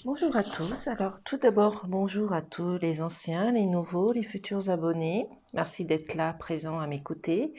Bonjour à tous. Alors tout d'abord, bonjour à tous les anciens, les nouveaux, les futurs abonnés. Merci d'être là, présents à m'écouter.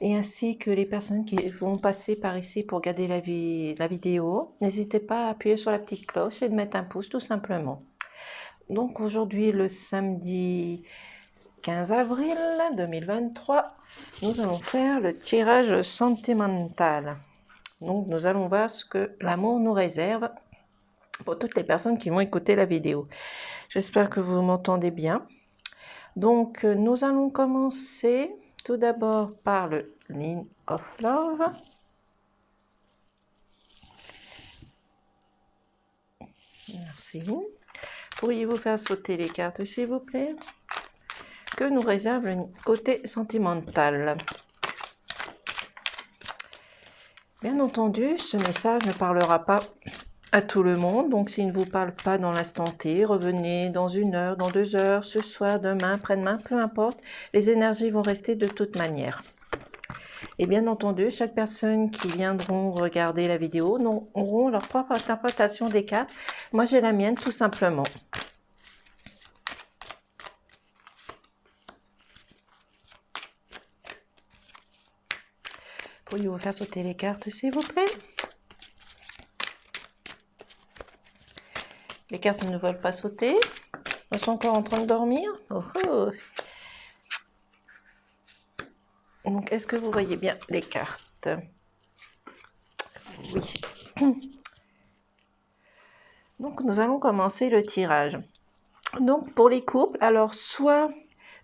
Et ainsi que les personnes qui vont passer par ici pour regarder la vidéo. N'hésitez pas à appuyer sur la petite cloche et de mettre un pouce tout simplement. Donc aujourd'hui, le samedi 15 avril 2023, nous allons faire le tirage sentimental. Donc nous allons voir ce que l'amour nous réserve pour toutes les personnes qui vont écouter la vidéo. J'espère que vous m'entendez bien. Donc, nous allons commencer tout d'abord par le Line of Love. Merci. Pourriez-vous faire sauter les cartes, s'il vous plaît? Que nous réserve le côté sentimental? Bien entendu, ce message ne parlera pas à tout le monde, donc s'il ne vous parle pas dans l'instant T, revenez dans 1 heure, dans 2 heures, ce soir, demain, après-demain, peu importe, les énergies vont rester de toute manière. Et bien entendu, chaque personne qui viendront regarder la vidéo auront leur propre interprétation des cartes. Moi, j'ai la mienne tout simplement. Pourriez-vous faire sauter les cartes, s'il vous plaît? Les cartes ne veulent pas sauter. Elles sont encore en train de dormir. Oh, oh. Donc, est-ce que vous voyez bien les cartes? Oui. Donc, nous allons commencer le tirage. Donc, pour les couples, alors soit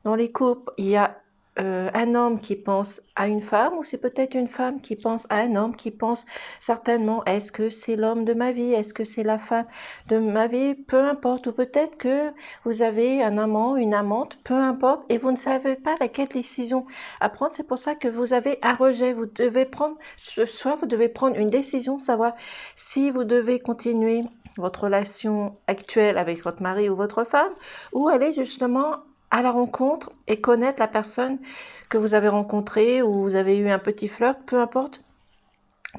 dans les couples, il y a un homme qui pense à une femme, ou c'est peut-être une femme qui pense à un homme, qui pense certainement, est-ce que c'est l'homme de ma vie, est-ce que c'est la femme de ma vie, peu importe, ou peut-être que vous avez un amant, une amante, peu importe, et vous ne savez pas laquelle décision à prendre. C'est pour ça que vous avez un rejet. Vous devez prendre, soit vous devez prendre une décision, savoir si vous devez continuer votre relation actuelle avec votre mari ou votre femme, ou aller justement à la rencontre et connaître la personne que vous avez rencontrée ou vous avez eu un petit flirt, peu importe.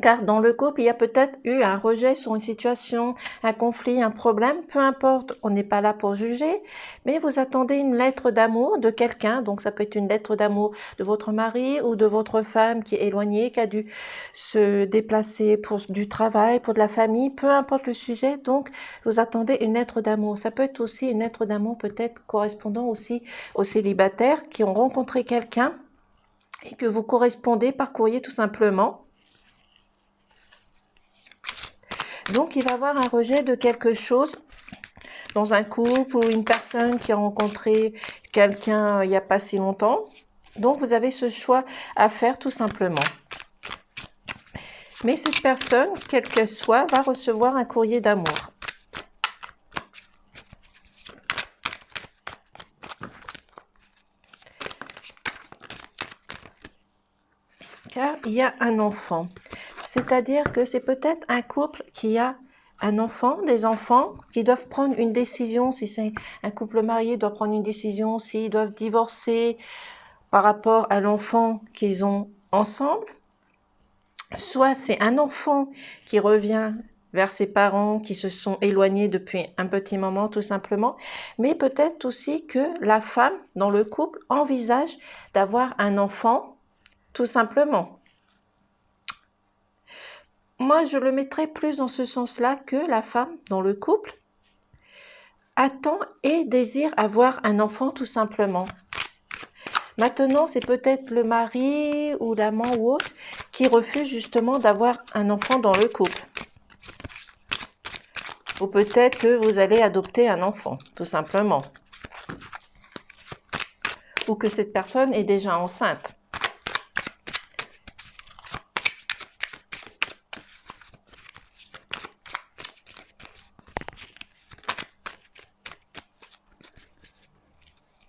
Car dans le couple, il y a peut-être eu un rejet sur une situation, un conflit, un problème, peu importe, on n'est pas là pour juger, mais vous attendez une lettre d'amour de quelqu'un, donc ça peut être une lettre d'amour de votre mari ou de votre femme qui est éloignée, qui a dû se déplacer pour du travail, pour de la famille, peu importe le sujet, donc vous attendez une lettre d'amour. Ça peut être aussi une lettre d'amour peut-être correspondant aussi aux célibataires qui ont rencontré quelqu'un et que vous correspondez par courrier tout simplement. Donc, il va y avoir un rejet de quelque chose dans un couple ou une personne qui a rencontré quelqu'un il n'y a pas si longtemps. Donc, vous avez ce choix à faire tout simplement. Mais cette personne, quelle qu'elle soit, va recevoir un courrier d'amour. Car il y a un enfant. C'est-à-dire que c'est peut-être un couple qui a un enfant, des enfants qui doivent prendre une décision. Si c'est un couple marié, doit prendre une décision s'ils doivent divorcer par rapport à l'enfant qu'ils ont ensemble. Soit c'est un enfant qui revient vers ses parents qui se sont éloignés depuis un petit moment tout simplement, mais peut-être aussi que la femme dans le couple envisage d'avoir un enfant tout simplement. Moi, je le mettrais plus dans ce sens-là que la femme dans le couple attend et désire avoir un enfant tout simplement. Maintenant, c'est peut-être le mari ou l'amant ou autre qui refuse justement d'avoir un enfant dans le couple. Ou peut-être que vous allez adopter un enfant, tout simplement. Ou que cette personne est déjà enceinte.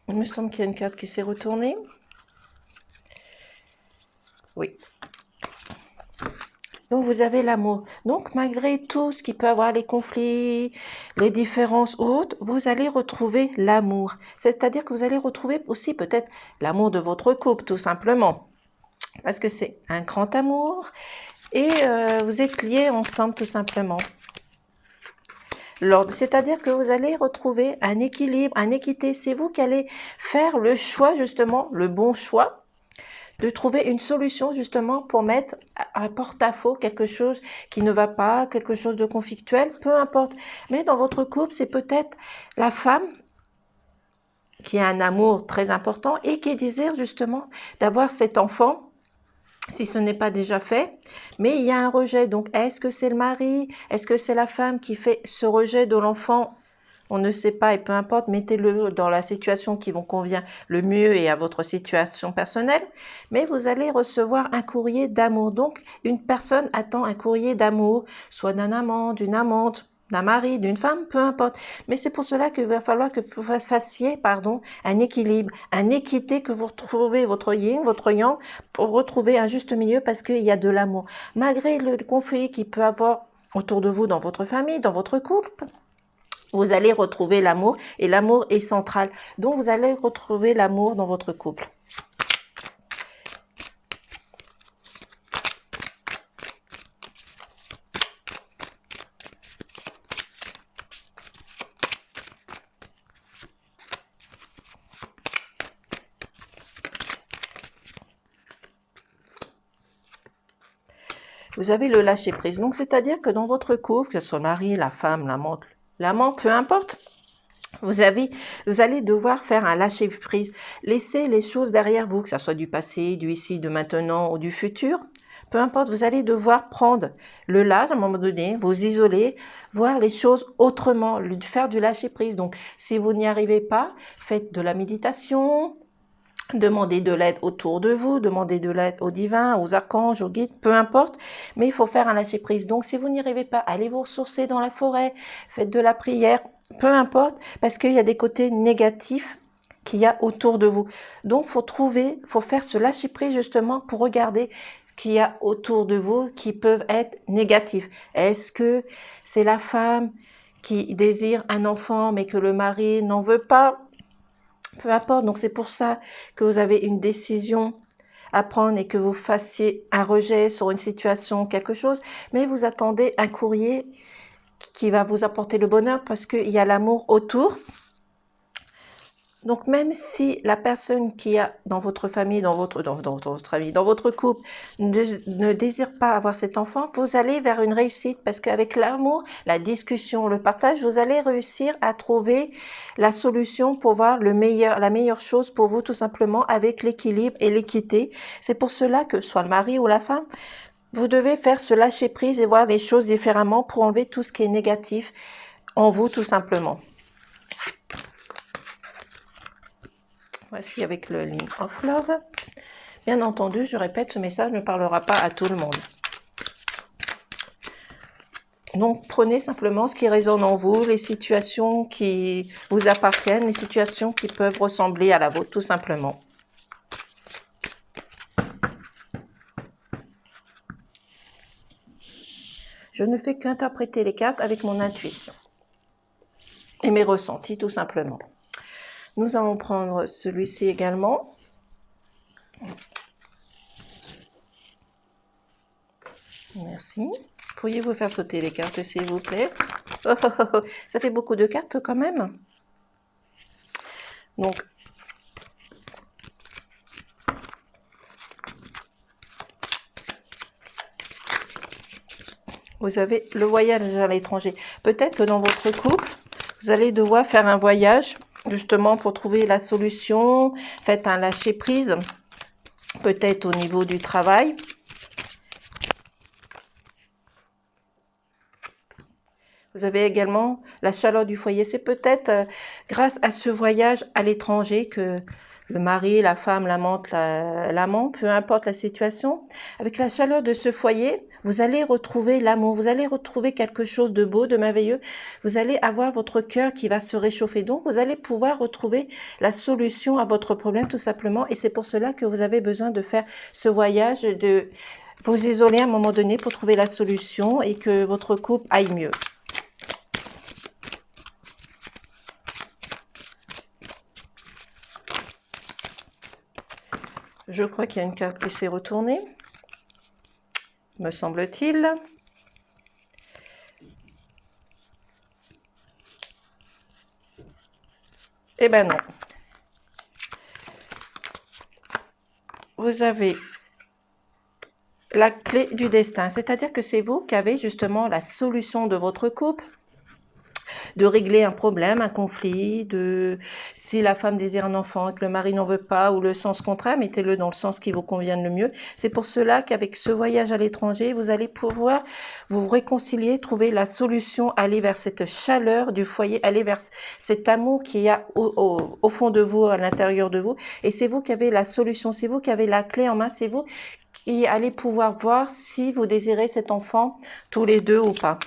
Il me semble qu'il y a une carte qui s'est retournée. Oui. Donc, vous avez l'amour. Donc, malgré tout ce qui peut avoir les conflits, les différences ou autres, vous allez retrouver l'amour. C'est-à-dire que vous allez retrouver aussi peut-être l'amour de votre couple, tout simplement. Parce que c'est un grand amour et vous êtes liés ensemble, tout simplement. l'ordre. C'est-à-dire que vous allez retrouver un équilibre, une équité. C'est vous qui allez faire le choix, justement, le bon choix, de trouver une solution justement pour mettre à porte-à-faux quelque chose qui ne va pas, quelque chose de conflictuel, peu importe. Mais dans votre couple, c'est peut-être la femme qui a un amour très important et qui désire justement d'avoir cet enfant, si ce n'est pas déjà fait, mais il y a un rejet. Donc, est-ce que c'est le mari? Est-ce que c'est la femme qui fait ce rejet de l'enfant? On ne sait pas et peu importe, mettez-le dans la situation qui vous convient le mieux et à votre situation personnelle. Mais vous allez recevoir un courrier d'amour. Donc, une personne attend un courrier d'amour, soit d'un amant, d'une amante, d'un mari, d'une femme, peu importe. Mais c'est pour cela qu'il va falloir que vous fassiez, un équilibre, une équité, que vous retrouvez votre yin, votre yang, pour retrouver un juste milieu parce qu'il y a de l'amour. Malgré le conflit qu'il peut avoir autour de vous, dans votre famille, dans votre couple, vous allez retrouver l'amour et l'amour est central. Donc, vous allez retrouver l'amour dans votre couple. Vous avez le lâcher prise. Donc, c'est-à-dire que dans votre couple, que ce soit le mari, la femme, l'amant, peu importe, vous allez devoir faire un lâcher prise. Laissez les choses derrière vous, que ce soit du passé, du ici, de maintenant ou du futur. Peu importe, vous allez devoir prendre le lâche à un moment donné, vous isoler, voir les choses autrement, faire du lâcher prise. Donc, si vous n'y arrivez pas, faites de la méditation, demandez de l'aide autour de vous, demandez de l'aide aux divins, aux archanges, aux guides, peu importe, mais il faut faire un lâcher prise. Donc, si vous n'y arrivez pas, allez vous ressourcer dans la forêt, faites de la prière, peu importe, parce qu'il y a des côtés négatifs qu'il y a autour de vous. Donc, faut faire ce lâcher prise justement pour regarder ce qu'il y a autour de vous qui peuvent être négatifs. Est-ce que c'est la femme qui désire un enfant mais que le mari n'en veut pas? Peu importe, donc c'est pour ça que vous avez une décision à prendre et que vous fassiez un rejet sur une situation, quelque chose, mais vous attendez un courrier qui va vous apporter le bonheur parce qu'il y a l'amour autour. Donc, même si la personne qui a dans votre famille, dans votre couple, ne désire pas avoir cet enfant, vous allez vers une réussite parce qu'avec l'amour, la discussion, le partage, vous allez réussir à trouver la solution pour voir la meilleure chose pour vous, tout simplement, avec l'équilibre et l'équité. C'est pour cela que, soit le mari ou la femme, vous devez faire ce lâcher prise et voir les choses différemment pour enlever tout ce qui est négatif en vous, tout simplement. Voici avec le Line of Love. Bien entendu, je répète, ce message ne parlera pas à tout le monde. Donc, prenez simplement ce qui résonne en vous, les situations qui vous appartiennent, les situations qui peuvent ressembler à la vôtre, tout simplement. Je ne fais qu'interpréter les cartes avec mon intuition et mes ressentis, tout simplement. Nous allons prendre celui-ci également. Merci. Pourriez-vous faire sauter les cartes, s'il vous plaît? Ça fait beaucoup de cartes quand même. Donc, vous avez le voyage à l'étranger. Peut-être que dans votre couple, vous allez devoir faire un voyage justement pour trouver la solution. Faites un lâcher-prise, peut-être au niveau du travail. Vous avez également la chaleur du foyer. C'est peut-être grâce à ce voyage à l'étranger que le mari, la femme, l'amante, l'amant, peu importe la situation, avec la chaleur de ce foyer, vous allez retrouver l'amour, vous allez retrouver quelque chose de beau, de merveilleux. Vous allez avoir votre cœur qui va se réchauffer. Donc, vous allez pouvoir retrouver la solution à votre problème, tout simplement. Et c'est pour cela que vous avez besoin de faire ce voyage, de vous isoler à un moment donné pour trouver la solution et que votre couple aille mieux. Je crois qu'il y a une carte qui s'est retournée, me semble-t-il. Eh ben non. Vous avez la clé du destin, c'est-à-dire que c'est vous qui avez justement la solution de votre couple, de régler un problème, un conflit, de si la femme désire un enfant et que le mari n'en veut pas, ou le sens contraire, mettez-le dans le sens qui vous convient le mieux. C'est pour cela qu'avec ce voyage à l'étranger, vous allez pouvoir vous réconcilier, trouver la solution, aller vers cette chaleur du foyer, aller vers cet amour qu'il y a au fond de vous, à l'intérieur de vous. Et c'est vous qui avez la solution, c'est vous qui avez la clé en main, c'est vous qui allez pouvoir voir si vous désirez cet enfant tous les deux ou pas.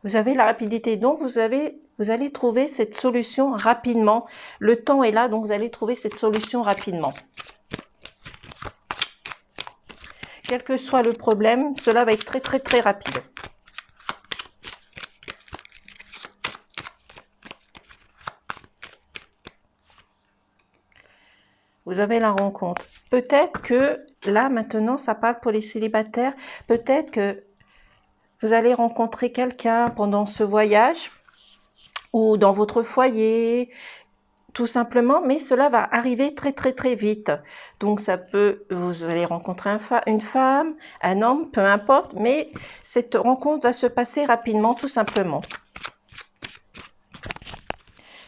Vous avez la rapidité, donc vous allez trouver cette solution rapidement. Le temps est là, donc vous allez trouver cette solution rapidement. Quel que soit le problème, cela va être très très très rapide. Vous avez la rencontre. Peut-être que là maintenant, ça parle pour les célibataires. Peut-être que vous allez rencontrer quelqu'un pendant ce voyage ou dans votre foyer, tout simplement, mais cela va arriver très très très vite. Donc ça peut, vous allez rencontrer une femme, un homme, peu importe, mais cette rencontre va se passer rapidement, tout simplement.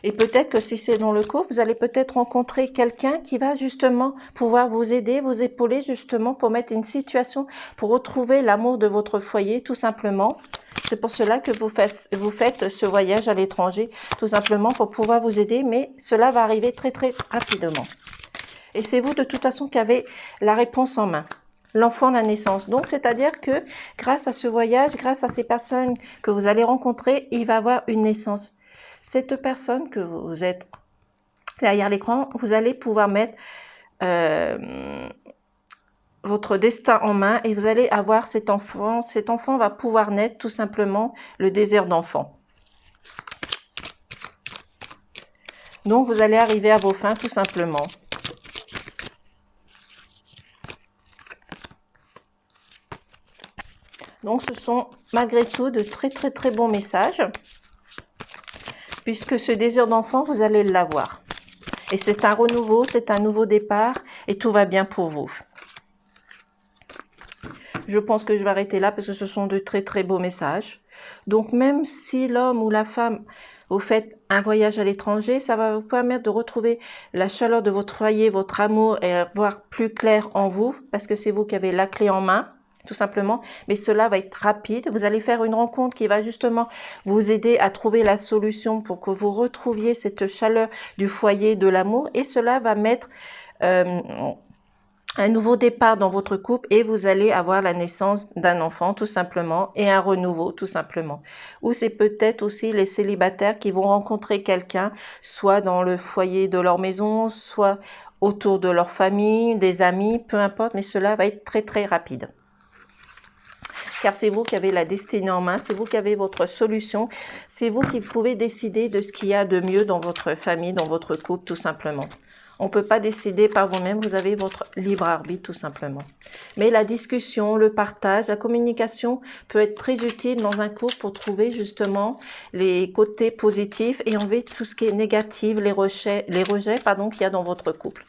Et peut-être que si c'est dans le couple, vous allez peut-être rencontrer quelqu'un qui va justement pouvoir vous aider, vous épauler justement pour mettre une situation, pour retrouver l'amour de votre foyer, tout simplement. C'est pour cela que vous faites ce voyage à l'étranger, tout simplement pour pouvoir vous aider, mais cela va arriver très très rapidement. Et c'est vous de toute façon qui avez la réponse en main. L'enfant, la naissance. Donc, c'est-à-dire que grâce à ce voyage, grâce à ces personnes que vous allez rencontrer, il va y avoir une naissance. Cette personne que vous êtes derrière l'écran, vous allez pouvoir mettre votre destin en main et vous allez avoir cet enfant. Cet enfant va pouvoir naître tout simplement le désir d'enfant. Donc, vous allez arriver à vos fins tout simplement. Donc, ce sont malgré tout de très très très bons messages. Puisque ce désir d'enfant, vous allez l'avoir. Et c'est un renouveau, c'est un nouveau départ et tout va bien pour vous. Je pense que je vais arrêter là parce que ce sont de très très beaux messages. Donc même si l'homme ou la femme, vous faites un voyage à l'étranger, ça va vous permettre de retrouver la chaleur de votre foyer, votre amour et voir plus clair en vous parce que c'est vous qui avez la clé en main. Tout simplement, mais cela va être rapide. Vous allez faire une rencontre qui va justement vous aider à trouver la solution pour que vous retrouviez cette chaleur du foyer, de l'amour, et cela va mettre un nouveau départ dans votre couple et vous allez avoir la naissance d'un enfant tout simplement et un renouveau tout simplement. Ou c'est peut-être aussi les célibataires qui vont rencontrer quelqu'un, soit dans le foyer de leur maison, soit autour de leur famille, des amis, peu importe, mais cela va être très très rapide. Car c'est vous qui avez la destinée en main, c'est vous qui avez votre solution, c'est vous qui pouvez décider de ce qu'il y a de mieux dans votre famille, dans votre couple, tout simplement. On ne peut pas décider par vous-même, vous avez votre libre arbitre, tout simplement. Mais la discussion, le partage, la communication peut être très utile dans un couple pour trouver justement les côtés positifs et enlever tout ce qui est négatif, les rejets qu'il y a dans votre couple.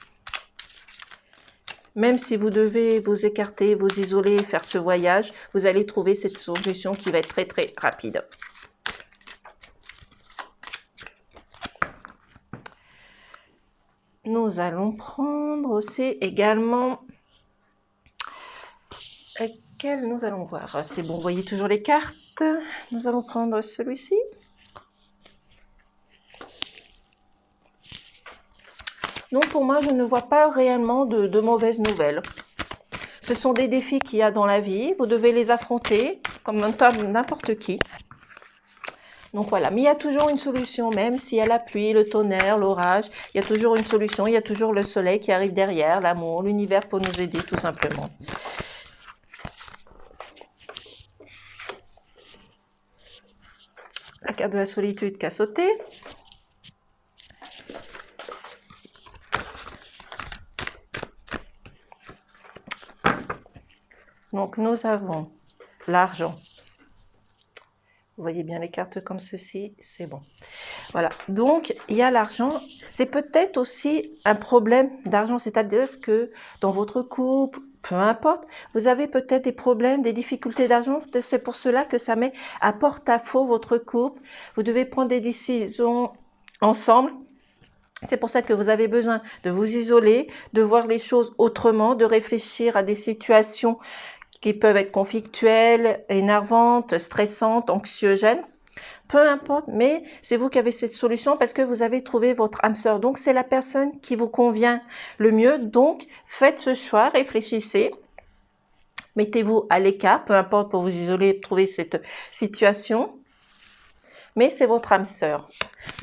Même si vous devez vous écarter, vous isoler, faire ce voyage, vous allez trouver cette solution qui va être très très rapide. Nous allons prendre aussi également... Lequel nous allons voir? C'est bon, vous voyez toujours les cartes. Nous allons prendre celui-ci. Donc pour moi, je ne vois pas réellement de mauvaises nouvelles. Ce sont des défis qu'il y a dans la vie. Vous devez les affronter comme n'importe qui. Donc voilà, mais il y a toujours une solution, même s'il y a la pluie, le tonnerre, l'orage, il y a toujours une solution, il y a toujours le soleil qui arrive derrière, l'amour, l'univers pour nous aider tout simplement. La carte de la solitude qui a sauté. Donc nous avons l'argent, Vous voyez bien les cartes comme ceci, c'est bon. Voilà, donc il y a l'argent. C'est peut-être aussi un problème d'argent, c'est-à-dire que dans votre couple, peu importe, vous avez peut-être des problèmes, des difficultés d'argent. C'est pour cela que ça met à porte-à-faux votre couple. Vous devez prendre des décisions ensemble. C'est pour ça que vous avez besoin de vous isoler, de voir les choses autrement, de réfléchir à des situations qui peuvent être conflictuelles, énervantes, stressantes, anxiogènes. Peu importe, mais c'est vous qui avez cette solution parce que vous avez trouvé votre âme sœur. Donc, c'est la personne qui vous convient le mieux. Donc, faites ce choix, réfléchissez. Mettez-vous à l'écart, peu importe pour vous isoler, trouver cette situation. Mais c'est votre âme sœur.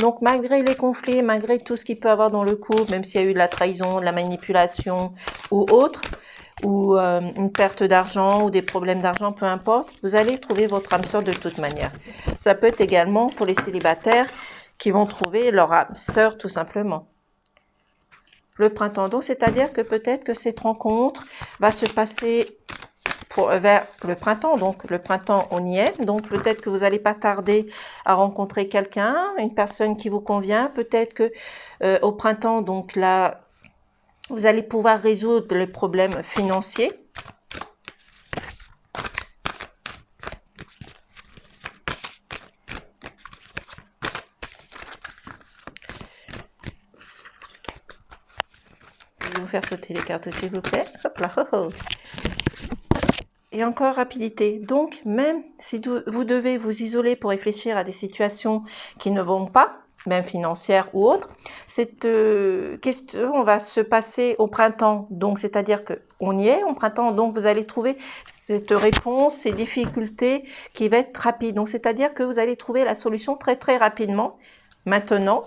Donc, malgré les conflits, malgré tout ce qu'il peut y avoir dans le couple, même s'il y a eu de la trahison, de la manipulation ou autre, ou une perte d'argent ou des problèmes d'argent, peu importe, vous allez trouver votre âme sœur de toute manière. Ça peut être également pour les célibataires qui vont trouver leur âme sœur tout simplement. Le printemps, donc c'est-à-dire que peut-être que cette rencontre va se passer vers le printemps. Donc le printemps, on y est. Donc peut-être que vous n'allez pas tarder à rencontrer quelqu'un, une personne qui vous convient. Peut-être que au printemps, donc là, vous allez pouvoir résoudre les problèmes financiers. Je vais vous faire sauter les cartes s'il vous plaît. Hop là, oh oh. Et encore rapidité. Donc, même si vous devez vous isoler pour réfléchir à des situations qui ne vont pas, même financières ou autres, cette question va se passer au printemps. Donc, c'est-à-dire qu'on y est au printemps, donc vous allez trouver cette réponse, ces difficultés qui va être rapide. Donc, c'est-à-dire que vous allez trouver la solution très très rapidement. Maintenant,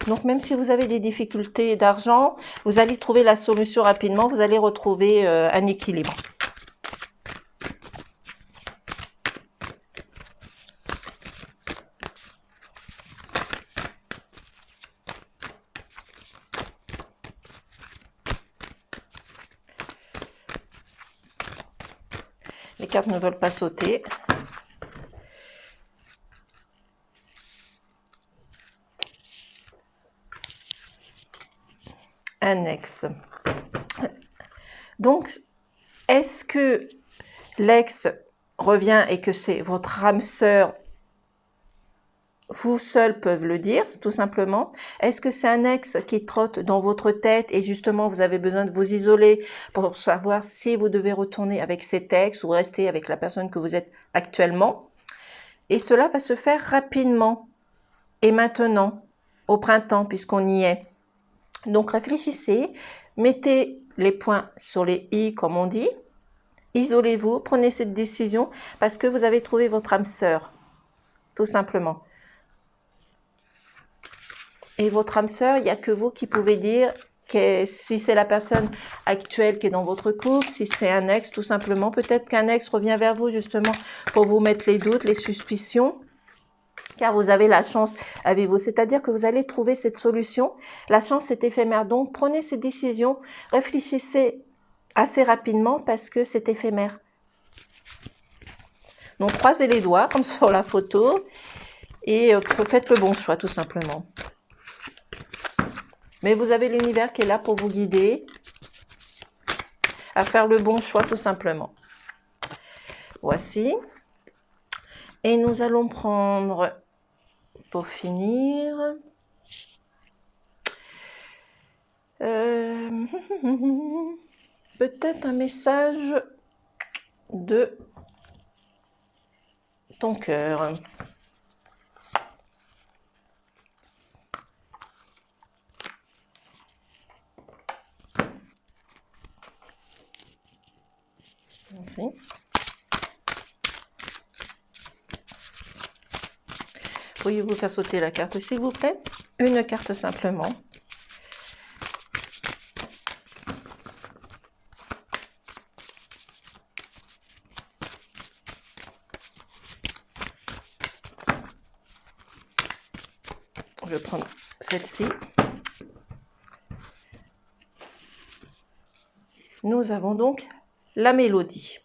donc même si vous avez des difficultés d'argent, vous allez trouver la solution rapidement, vous allez retrouver un équilibre. Les cartes ne veulent pas sauter. Un ex. Donc, est-ce que l'ex revient et que c'est votre âme sœur, vous seuls peuvent le dire, tout simplement? Est-ce que c'est un ex qui trotte dans votre tête et justement vous avez besoin de vous isoler pour savoir si vous devez retourner avec cet ex ou rester avec la personne que vous êtes actuellement? Et cela va se faire rapidement et maintenant, au printemps, puisqu'on y est. Donc réfléchissez, mettez les points sur les i comme on dit, isolez-vous, prenez cette décision parce que vous avez trouvé votre âme sœur, tout simplement. Et votre âme sœur, il n'y a que vous qui pouvez dire que si c'est la personne actuelle qui est dans votre couple, si c'est un ex, tout simplement. Peut-être qu'un ex revient vers vous justement pour vous mettre les doutes, les suspicions, car vous avez la chance avec vous. C'est-à-dire que vous allez trouver cette solution. La chance est éphémère. Donc, prenez ces décisions, réfléchissez assez rapidement parce que c'est éphémère. Donc, croisez les doigts comme sur la photo et faites le bon choix tout simplement. Mais vous avez l'univers qui est là pour vous guider à faire le bon choix tout simplement. Voici. Et nous allons prendre, pour finir, peut-être un message de ton cœur. Merci. Pourriez-vous faire sauter la carte s'il vous plaît? Une carte simplement. Je vais prendre celle-ci. Nous avons donc la mélodie.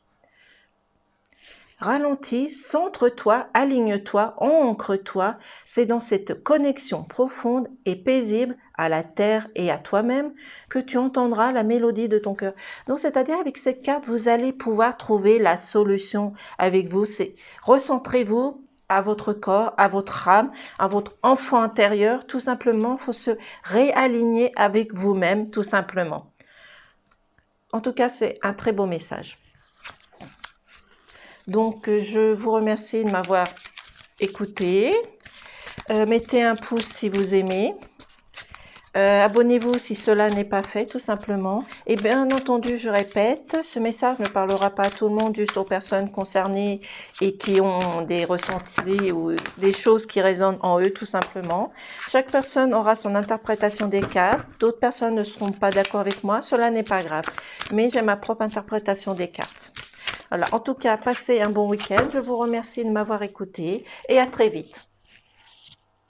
Ralentis, centre-toi, aligne-toi, ancre-toi. C'est dans cette connexion profonde et paisible à la terre et à toi-même que tu entendras la mélodie de ton cœur. Donc, c'est-à-dire avec cette carte, vous allez pouvoir trouver la solution avec vous. C'est recentrez-vous à votre corps, à votre âme, à votre enfant intérieur. Tout simplement, il faut se réaligner avec vous-même, tout simplement. En tout cas, c'est un très beau message. Donc, je vous remercie de m'avoir écouté. Mettez un pouce si vous aimez. Abonnez-vous si cela n'est pas fait, tout simplement. Et bien entendu, je répète, ce message ne parlera pas à tout le monde, juste aux personnes concernées et qui ont des ressentis ou des choses qui résonnent en eux, tout simplement. Chaque personne aura son interprétation des cartes. D'autres personnes ne seront pas d'accord avec moi. Cela n'est pas grave. Mais j'ai ma propre interprétation des cartes. Voilà. En tout cas, passez un bon week-end. Je vous remercie de m'avoir écouté et à très vite.